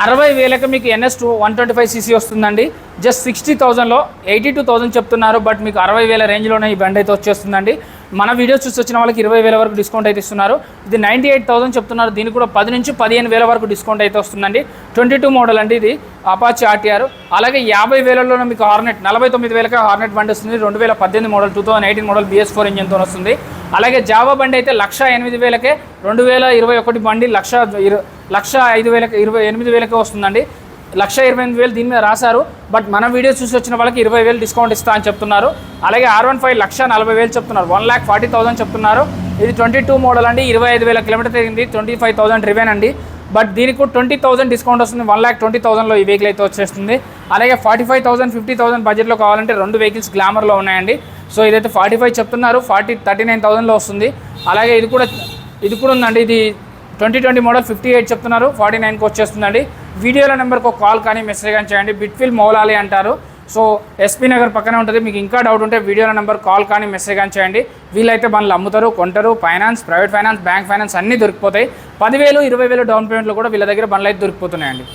60,000కి మీకు NS 125cc వస్తుందండి. Just 60,000లో 82,000 చెప్తున్నారు. బట్ మీకు 60,000 రేంజ్లోనే ఈ బండి అయితే వచ్చేస్తుందండి. మన వీడియో చూసి వచ్చిన వాళ్ళకి 20,000 వరకు డిస్కౌంట్ అయితే ఇస్తున్నారు. ఇది 98,000 చెప్తున్నారు. దీనికి కూడా 10 నుంచి 15,000 వరకు డిస్కౌంట్ అయితే వస్తుందండి. 22 మోడల్ అండి ఇది అపాచీ RTR. అలాగే 50,000లోనే మీకు హార్నెట్ 49,000కి హార్నెట్ బండి వస్తుంది. 2018 మోడల్ 2018 మోడల్ BS4 ఇంజిన్తో వస్తుంది. అలాగే జావా బండి అయితే 1,08,000కే 2021 బండి 1,05,000 వస్తుందండి. 1,28,000 దీని మీద రాశారు. బట్ మన వీడియో చూసి వచ్చిన వాళ్ళకి 20,000 డిస్కౌంట్ ఇస్తా అని చెప్తున్నారు. అలాగే R15 1,40,000 చెప్తున్నారు. 1,40,000 చెప్తున్నారు. ఇది 22 మోడల్ అండి. 25,000 కిలోమీటర్ తిరిగింది. 25,000 రివెన్ అండి. బట్ దీనికి 20,000 డిస్కౌంట్ వస్తుంది. 1,20,000లో ఈ వెహికల్ అయితే వచ్చేస్తుంది. అలాగే 45,000 50,000 బడ్జెట్లో కావాలంటే 2 వెహికల్స్ గ్లామర్లో ఉన్నాయండి. సో ఇదైతే 45 చెప్తున్నారు. 39,000లో వస్తుంది. అలాగే ఇది కూడా ఉందండి. ఇది 2020 మోడల్ 58 చెప్తున్నారు. 49కి వచ్చేస్తుందండి. వీడియోల నెంబర్కి ఒక కాల్ కానీ మెసేజ్ కానీ చేయండి. బిట్ఫిల్ మౌలాలి అంటారు. సో SP నగర్ పక్కనే ఉంటుంది. మీకు ఇంకా డౌట్ ఉంటే వీడియోల నెంబర్ కాల్ కానీ మెసేజ్ కానీ చేయండి. వీళ్ళైతే బండ్లు అమ్ముతారు, కొంటారు. Finance, private finance, bank finance అన్నీ దొరికిపోతాయి. 10,000 20,000 డౌన్ పేమెంట్లో కూడా వీళ్ళ దగ్గర బండ్లు అయితే దొరికిపోతున్నాయండి.